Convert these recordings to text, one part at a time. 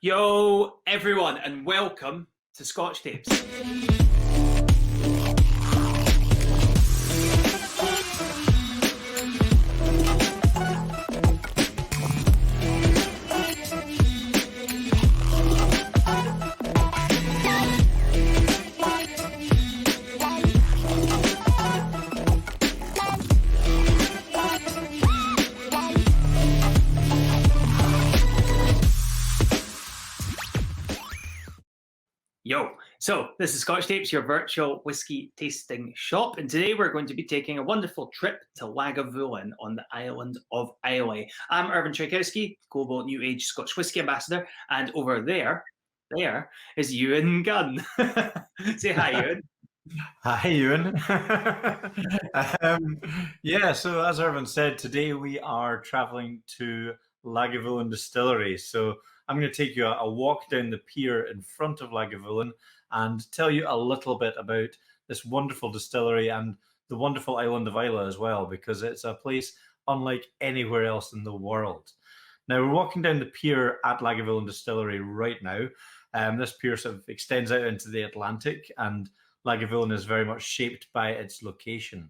Yo, everyone, and welcome to Scotch Tapes. Yo, so this is Scotch Tapes, your virtual whiskey tasting shop, and today we're going to be taking a wonderful trip to Lagavulin on the island of Islay. I'm Ervin Trykowski, Global New Age Scotch Whisky Ambassador, and over there is Ewan Gunn. Say hi, Ewan. Hi, Ewan. So as Ervin said, today we are traveling to Lagavulin Distillery. So I'm going to take you a walk down the pier in front of Lagavulin and tell you a little bit about this wonderful distillery and the wonderful island of Islay as well, because it's a place unlike anywhere else in the world. Now, we're walking down the pier at Lagavulin Distillery right now. This pier sort of extends out into the Atlantic, and Lagavulin is very much shaped by its location.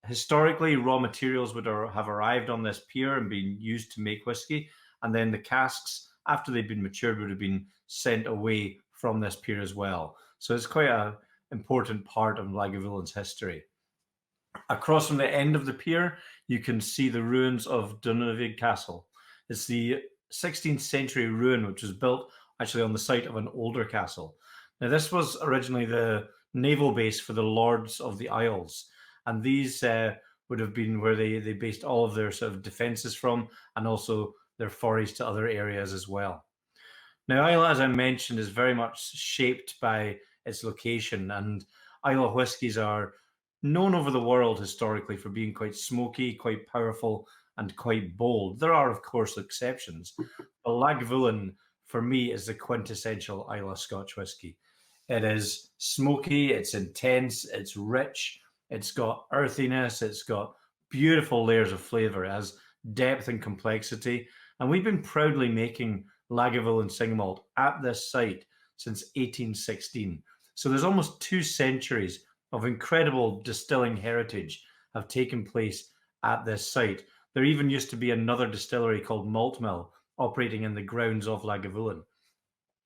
Historically, raw materials would have arrived on this pier and been used to make whiskey, and then the casks, after they'd been matured, would have been sent away from this pier as well. So it's quite an important part of Lagavulin's history. Across from the end of the pier, you can see the ruins of Dunavig Castle. It's the 16th century ruin, which was built actually on the site of an older castle. Now, this was originally the naval base for the Lords of the Isles, and these would have been where they based all of their sort of defences from, and also their forays to other areas as well. Now, Islay, as I mentioned, is very much shaped by its location, and Islay whiskies are known over the world historically for being quite smoky, quite powerful, and quite bold. There are, of course, exceptions, but Lagavulin, for me, is the quintessential Islay Scotch whisky. It is smoky, it's intense, it's rich, it's got earthiness, it's got beautiful layers of flavour, it has depth and complexity. And we've been proudly making Lagavulin single malt at this site since 1816. So there's almost 2 centuries of incredible distilling heritage have taken place at this site. There even used to be another distillery called Malt Mill operating in the grounds of Lagavulin.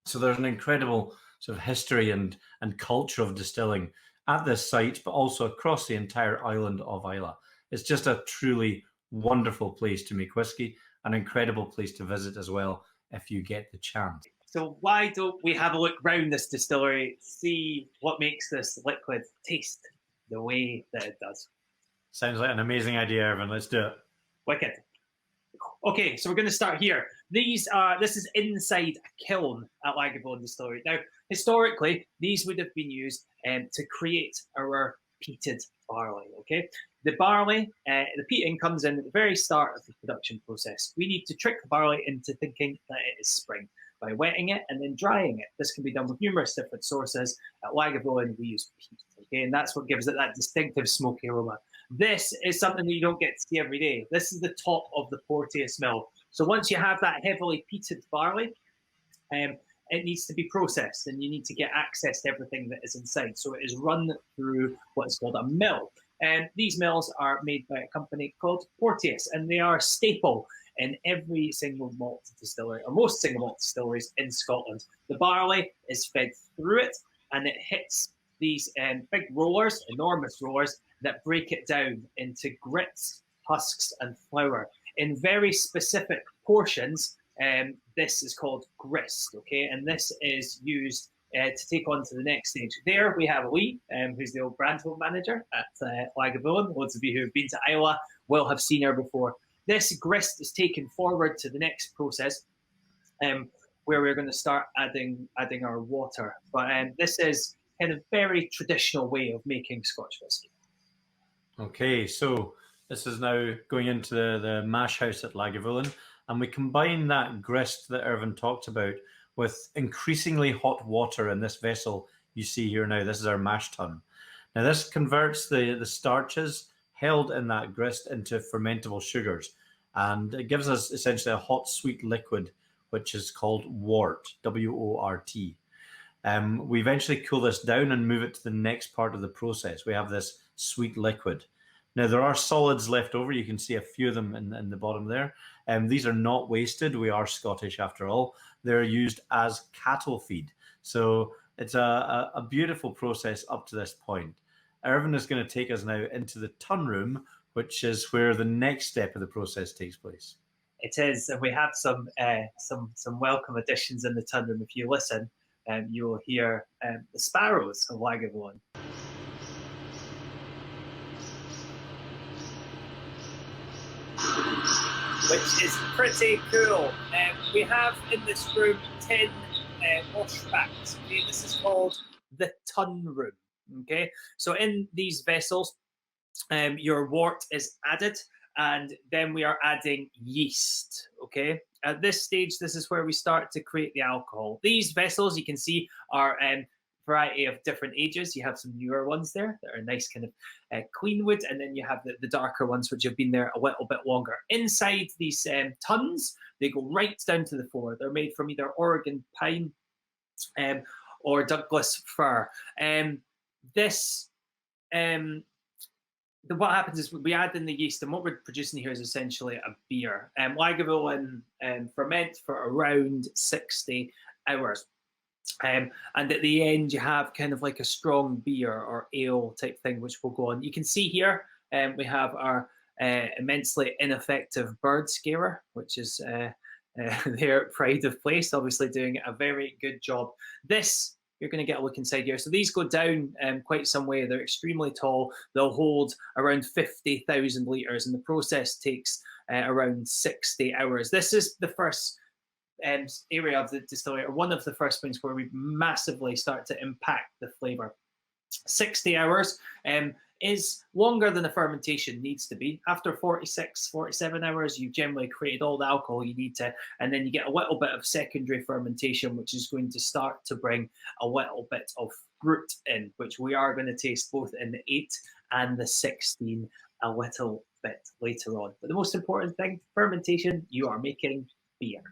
So there's an incredible sort of history and culture of distilling at this site, but also across the entire island of Islay. It's just a truly wonderful place to make whiskey, an incredible place to visit as well if you get the chance. So why don't we have a look round this distillery, see what makes this liquid taste the way that it does? Sounds like an amazing idea, Ervin. Let's do it. Wicked. Okay, so we're going to start here. This is inside a kiln at Lagavulin Distillery. Now, historically, these would have been used to create our peated barley. Okay, the barley, the peating comes in at the very start of the production process. We need to trick the barley into thinking that it is spring by wetting it and then drying it. This can be done with numerous different sources. At Lagavulin, we use peat. Okay, and that's what gives it that distinctive smoky aroma. This is something that you don't get to see every day. This is the top of the Porteous mill. So once you have that heavily peated barley, it needs to be processed, and you need to get access to everything that is inside. So it is run through what's called a mill. And these mills are made by a company called Porteous, and they are a staple in every single malt distillery, or most single malt distilleries in Scotland. The barley is fed through it, and it hits these big rollers, enormous rollers, that break it down into grits, husks, and flour in very specific portions. This is called grist, okay? And this is used to take on to the next stage. There we have Lee, who's the old Brandfield manager at Lagavulin. Loads of you who have been to Islay will have seen her before. This grist is taken forward to the next process, where we're going to start adding our water. But this is kind of very traditional way of making Scotch whisky. Okay, so this is now going into the mash house at Lagavulin, and we combine that grist that Ervin talked about with increasingly hot water in this vessel you see here now. This is our mash tun. Now this converts the starches held in that grist into fermentable sugars, and it gives us essentially a hot, sweet liquid which is called wort, W-O-R-T. We eventually cool this down and move it to the next part of the process. We have this sweet liquid. Now, there are solids left over. You can see a few of them in the bottom there. These are not wasted. We are Scottish after all. They're used as cattle feed. So it's a beautiful process up to this point. Ervin is going to take us now into the tun room, which is where the next step of the process takes place. It is, and we have some welcome additions in the tun room. If you listen, you will hear the sparrows of Lagavulin. Which is pretty cool. We have in this room 10 washbacks. Okay, this is called the tun room. Okay, so in these vessels, your wort is added, and then we are adding yeast. Okay, at this stage, this is where we start to create the alcohol. These vessels, you can see, are variety of different ages. You have some newer ones there that are nice kind of clean wood, and then you have the darker ones which have been there a little bit longer. Inside these tuns, they go right down to the floor. They're made from either Oregon pine or Douglas fir. What happens is we add in the yeast, and what we're producing here is essentially a beer. Lagavulin ferment for around 60 hours. And at the end, you have kind of like a strong beer or ale type thing, which will go on. You can see here, we have our immensely ineffective bird scarer, which is their pride of place, obviously doing a very good job. This, you're going to get a look inside here. So these go down quite some way. They're extremely tall. They'll hold around 50,000 litres, and the process takes around 60 hours. This is the first area of the distillery, or one of the first points where we massively start to impact the flavour. 60 hours is longer than the fermentation needs to be. After 46, 47 hours, you've generally created all the alcohol you need to, and then you get a little bit of secondary fermentation, which is going to start to bring a little bit of fruit in, which we are going to taste both in the 8 and the 16 a little bit later on. But the most important thing, fermentation, you are making beer.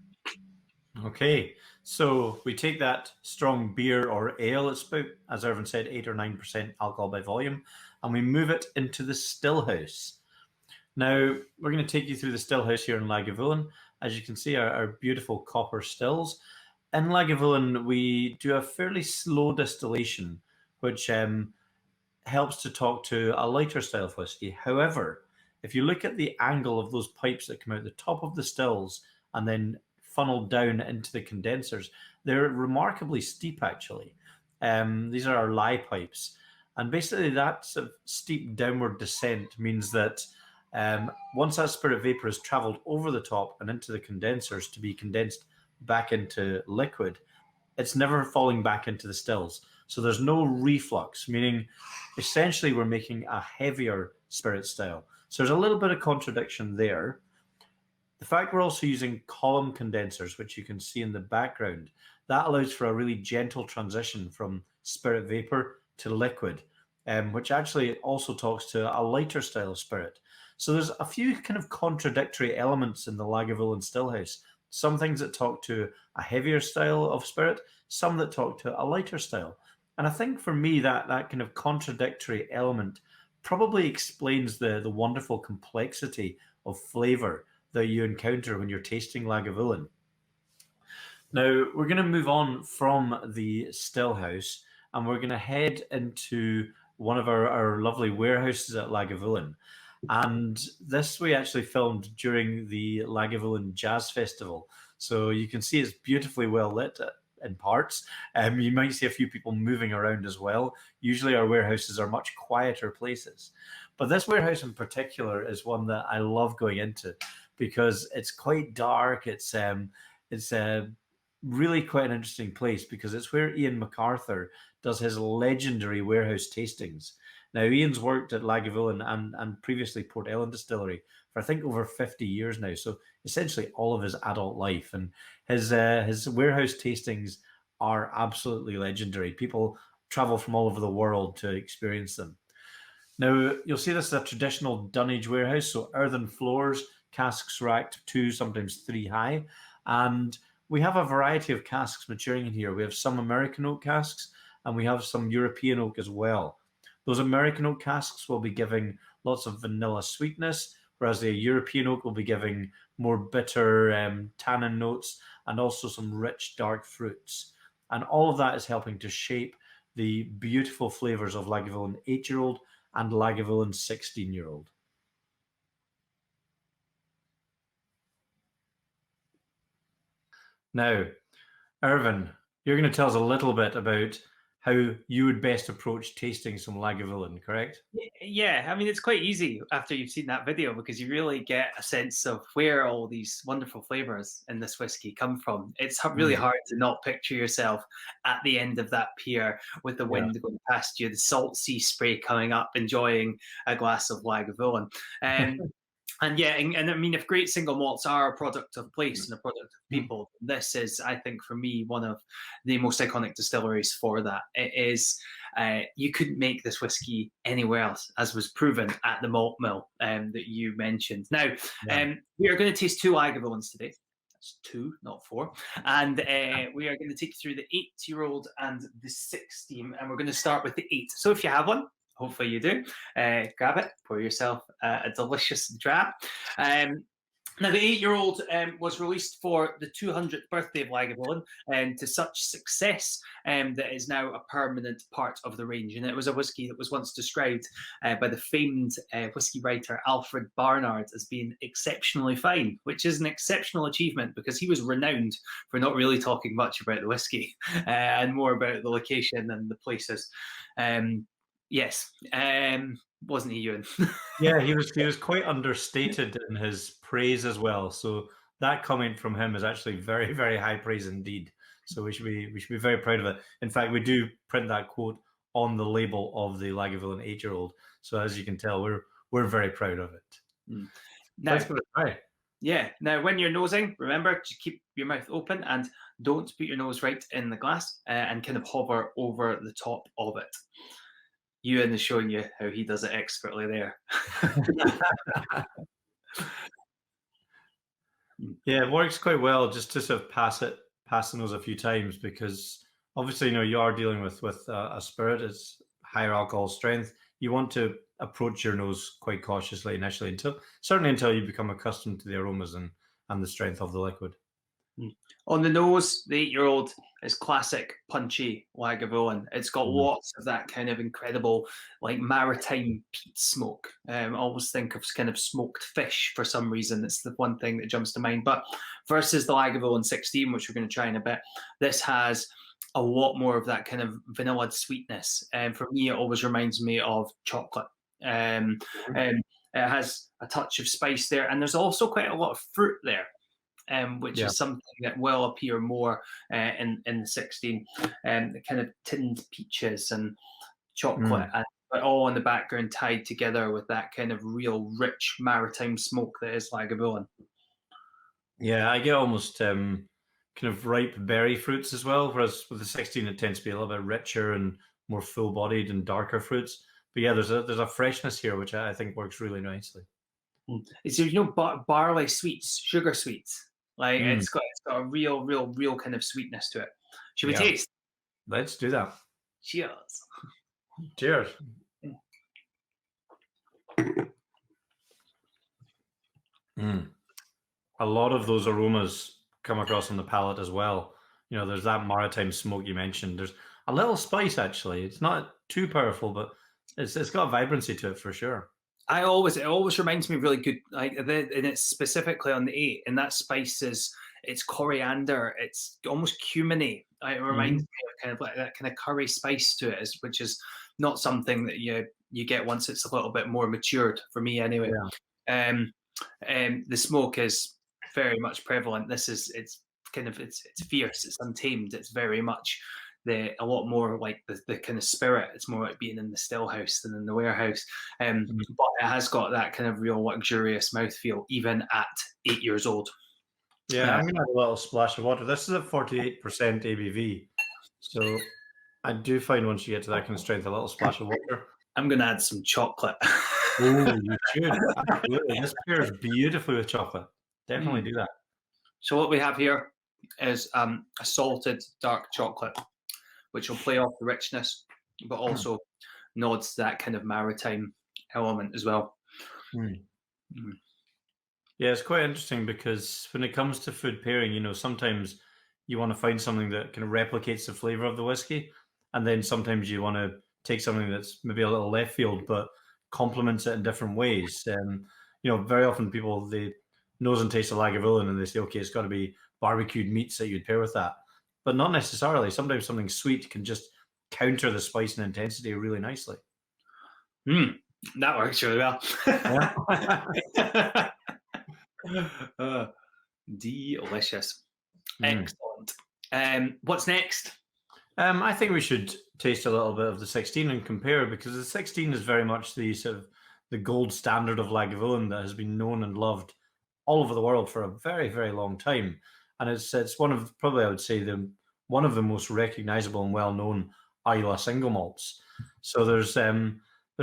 Okay, so we take that strong beer or ale, it's about, as Ervin said, 8 or 9% alcohol by volume, and we move it into the stillhouse. Now, we're going to take you through the stillhouse here in Lagavulin. As you can see, our beautiful copper stills. In Lagavulin, we do a fairly slow distillation, which helps to talk to a lighter style of whiskey. However, if you look at the angle of those pipes that come out the top of the stills and then funneled down into the condensers, they're remarkably steep actually. These are our lye pipes, and basically that sort of steep downward descent means that once that spirit vapor has traveled over the top and into the condensers to be condensed back into liquid, it's never falling back into the stills. So there's no reflux, meaning essentially we're making a heavier spirit style. So there's a little bit of contradiction there. The fact we're also using column condensers, which you can see in the background, that allows for a really gentle transition from spirit vapor to liquid, which actually also talks to a lighter style of spirit. So there's a few kind of contradictory elements in the Lagavulin stillhouse. Some things that talk to a heavier style of spirit, some that talk to a lighter style. And I think for me that kind of contradictory element probably explains the wonderful complexity of flavour that you encounter when you're tasting Lagavulin. Now, we're going to move on from the stillhouse, and we're going to head into one of our lovely warehouses at Lagavulin. And this we actually filmed during the Lagavulin Jazz Festival. So you can see it's beautifully well lit in parts. You might see a few people moving around as well. Usually our warehouses are much quieter places. But this warehouse in particular is one that I love going into because it's quite dark. It's really quite an interesting place because it's where Ian MacArthur does his legendary warehouse tastings. Now, Ian's worked at Lagavulin and previously Port Ellen Distillery for I think over 50 years now. So essentially all of his adult life, and his warehouse tastings are absolutely legendary. People travel from all over the world to experience them. Now, you'll see this is a traditional dunnage warehouse, so earthen floors, casks racked 2, sometimes 3 high, and we have a variety of casks maturing in here. We have some American oak casks and we have some European oak as well. Those American oak casks will be giving lots of vanilla sweetness, whereas the European oak will be giving more bitter tannin notes and also some rich dark fruits. And all of that is helping to shape the beautiful flavors of Lagavulin 8-year-old and Lagavulin 16-year-old. Now, Ervin, you're going to tell us a little bit about how you would best approach tasting some Lagavulin, correct? Yeah, I mean, it's quite easy after you've seen that video because you really get a sense of where all these wonderful flavors in this whiskey come from. It's really hard to not picture yourself at the end of that pier with the wind going past you, the salt sea spray coming up, enjoying a glass of Lagavulin. And yeah, and I mean, if great single malts are a product of place and a product of people, this is, I think, for me, one of the most iconic distilleries for that. It is, you couldn't make this whiskey anywhere else, as was proven at the malt mill that you mentioned. Now, we are going to taste 2 Lagavulins today. That's 2, not 4. And we are going to take you through the 8-year-old and the 16, and we're going to start with the 8. So if you have one, hopefully you do. Grab it, pour yourself a delicious draught. Now, the 8-year-old was released for the 200th birthday of Lagavulin to such success that is now a permanent part of the range. And it was a whiskey that was once described by the famed whiskey writer Alfred Barnard as being exceptionally fine, which is an exceptional achievement because he was renowned for not really talking much about the whiskey and more about the location and the places. Yes, wasn't he, Ewan? Yeah, he was quite understated in his praise as well. So that comment from him is actually very, very high praise indeed. So we should be very proud of it. In fact, we do print that quote on the label of the Lagavulin 8-year-old. So as you can tell, we're very proud of it. Now, let's give it a try. Yeah. Now, when you're nosing, remember to keep your mouth open and don't put your nose right in the glass and kind of hover over the top of it. Ewan is showing you how he does it expertly there. Yeah, it works quite well just to sort of pass the nose a few times because obviously, you are dealing with a spirit. It's higher alcohol strength. You want to approach your nose quite cautiously initially certainly until you become accustomed to the aromas and the strength of the liquid. On the nose, the 8-year-old is classic punchy Lagavulin. It's got lots of that kind of incredible, like maritime peat smoke. I always think of kind of smoked fish for some reason. It's the one thing that jumps to mind. But versus the Lagavulin 16, which we're going to try in a bit, this has a lot more of that kind of vanilla sweetness. And for me, it always reminds me of chocolate. It has a touch of spice there, and there's also quite a lot of fruit there. Which is something that will appear more in the 16, the kind of tinned peaches and chocolate, but all in the background tied together with that kind of real rich maritime smoke that is Lagavulin. Yeah, I get almost kind of ripe berry fruits as well, whereas with the 16 it tends to be a little bit richer and more full-bodied and darker fruits. But yeah, there's a freshness here which I think works really nicely. So barley sweets, sugar sweets. Like it's got a real kind of sweetness to it. Should we taste? Let's do that. Cheers. Cheers. A lot of those aromas come across on the palate as well. There's that maritime smoke you mentioned. There's a little spice actually. It's not too powerful, but it's got a vibrancy to it for sure. It always reminds me of really good, and it's specifically on the 8, and that spice it's coriander, it's almost cuminy. It reminds me of kind of like that kind of curry spice to it, which is not something that you get once it's a little bit more matured for me anyway. The smoke is very much prevalent. It's fierce, it's untamed, it's very much a lot more like the kind of spirit. It's more like being in the still house than in the warehouse. But it has got that kind of real luxurious mouthfeel, even at 8 years old. Yeah, I'm going to have a little splash of water. This is a 48% ABV. So I do find once you get to that kind of strength, a little splash of water. I'm going to add some chocolate. Oh, you should. Absolutely. This pairs beautifully with chocolate. Definitely do that. So what we have here is a salted dark chocolate, which will play off the richness, but also nods to that kind of maritime element as well. Mm. Yeah, it's quite interesting because when it comes to food pairing, you know, sometimes you want to find something that kind of replicates the flavor of the whiskey, and then sometimes you want to take something that's maybe a little left field but complements it in different ways. You know, very often people they nose and taste a Lagavulin and they say, okay, it's got to be barbecued meats that you'd pair with that, but not necessarily. Sometimes something sweet can just counter the spice and intensity really nicely. That works really well. Yeah. Delicious. Excellent. What's next? I think we should taste a little bit of the 16 and compare, because the 16 is very much the sort of the gold standard of Lagavulin that has been known and loved all over the world for a very, very long time. And it's one of, probably I would say, one of the most recognizable and well-known Islay single malts. So there's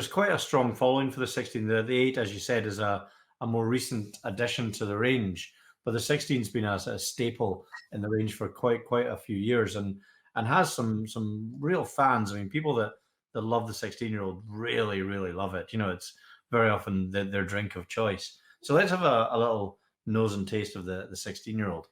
quite a strong following for the 16. The 8, as you said, is a more recent addition to the range, but the 16's been a staple in the range for quite a few years, and has some real fans. I mean, people that love the 16-year-old really, really love it. You know, it's very often their drink of choice. So let's have a little nose and taste of the 16-year-old.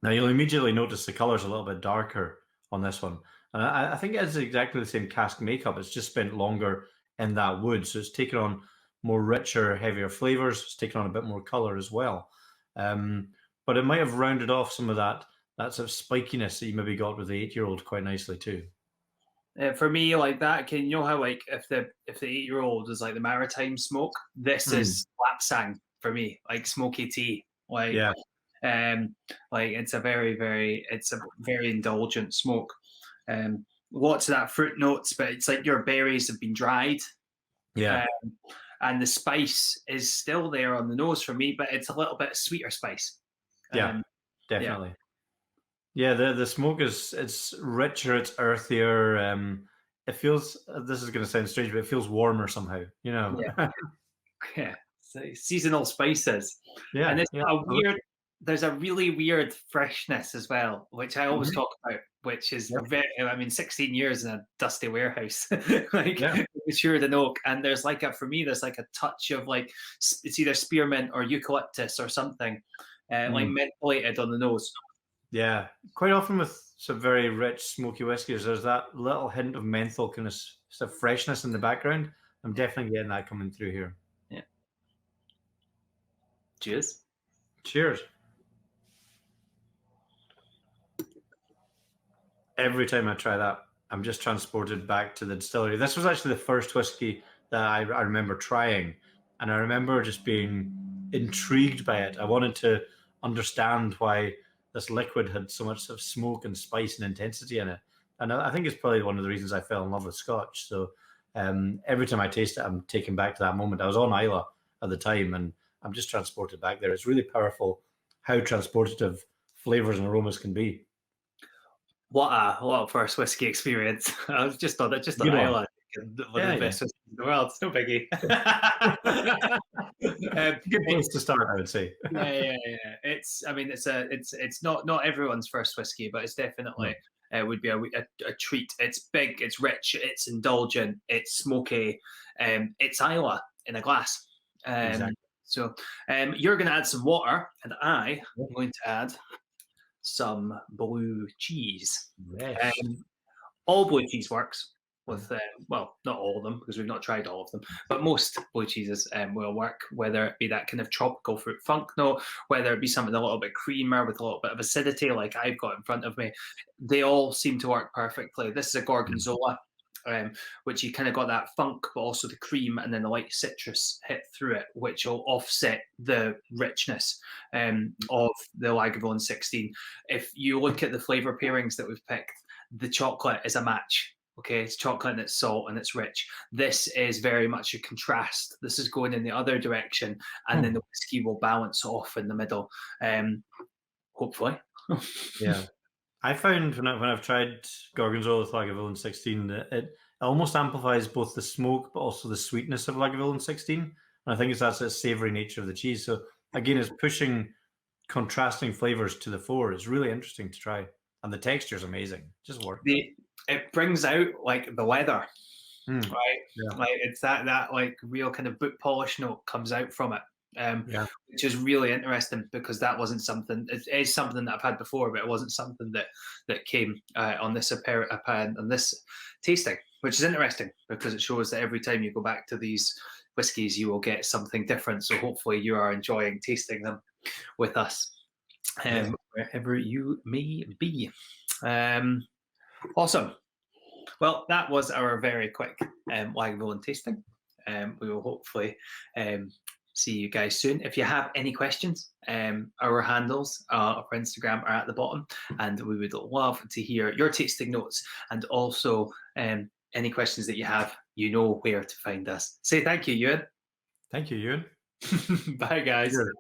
Now, you'll immediately notice the color's a little bit darker on this one. And I think it's exactly the same cask makeup. It's just spent longer in that wood. So it's taken on more richer, heavier flavors. It's taken on a bit more color as well. But it might have rounded off some of that sort of spikiness that you maybe got with the 8-year-old quite nicely too. For me, like that, can you know how like if the 8-year-old is like the maritime smoke, this is Lapsang for me, like smoky tea. Like yeah. Like it's a very indulgent smoke. Lots of that fruit notes, but it's like your berries have been dried. Yeah. And the spice is still there on the nose for me, but it's a little bit sweeter spice. Yeah, definitely. Yeah, the smoke it's richer, it's earthier. It feels, this is going to sound strange, but it feels warmer somehow, you know. Yeah. So seasonal spices. Yeah. And there's a really weird freshness as well, which I always talk about, which is 16 years in a dusty warehouse, matured in oak. And there's like there's a touch of like, it's either spearmint or eucalyptus or something, like mentholated on the nose. Yeah, quite often with some very rich smoky whiskies, there's that little hint of menthol kind of sort of freshness in the background. I'm definitely getting that coming through here. Yeah. Cheers. Cheers. Every time I try that, I'm just transported back to the distillery. This was actually the first whiskey that I remember trying, and I remember just being intrigued by it. I wanted to understand why this liquid had so much sort of smoke and spice and intensity in it. And I think it's probably one of the reasons I fell in love with Scotch. So every time I taste it, I'm taken back to that moment. I was on Islay at the time, and I'm just transported back there. It's really powerful how transportative flavors and aromas can be. What a first whiskey experience. I was just on Islay. One of the best whiskeys in the world. It's no biggie. Good place to start, I would say. Yeah. It's not everyone's first whiskey, but it's definitely would be a treat. It's big, it's rich, it's indulgent, it's smoky. It's Islay in a glass. Exactly. So you're going to add some water, and I am going to add some blue cheese. Yes. All blue cheese works with, not all of them, because we've not tried all of them, but most blue cheeses will work, whether it be that kind of tropical fruit funk note, whether it be something a little bit creamer with a little bit of acidity like I've got in front of me. They all seem to work perfectly. This is a Gorgonzola, which you kind of got that funk, but also the cream and then the light citrus hit through it, which will offset the richness of the Lagavulin 16. If you look at the flavor pairings that we've picked, the chocolate is a match. Okay, it's chocolate and it's salt and it's rich. This is very much a contrast. This is going in the other direction, and then the whiskey will balance off in the middle. Hopefully. Yeah. I found when I've tried Gorgonzola with Lagavulin 16, it almost amplifies both the smoke but also the sweetness of Lagavulin 16. And I think that's the savoury nature of the cheese. So again, it's pushing contrasting flavors to the fore. It's really interesting to try, and the texture is amazing. Just work. It brings out like the leather, Mm. right? Yeah. Like it's that like real kind of boot polish note comes out from it, Yeah. which is really interesting because that wasn't something. It is something that I've had before, but it wasn't something that came on this on this tasting, which is interesting because it shows that every time you go back to these whiskies, you will get something different. So hopefully, you are enjoying tasting them with us, wherever you may be. Awesome. Well, that was our very quick Lagavulin tasting. We will hopefully see you guys soon. If you have any questions, our handles for Instagram are at the bottom, and we would love to hear your tasting notes and also any questions that you have. You know where to find us. Say thank you, Ewan. Thank you, Ewan. Bye, guys. Cheers.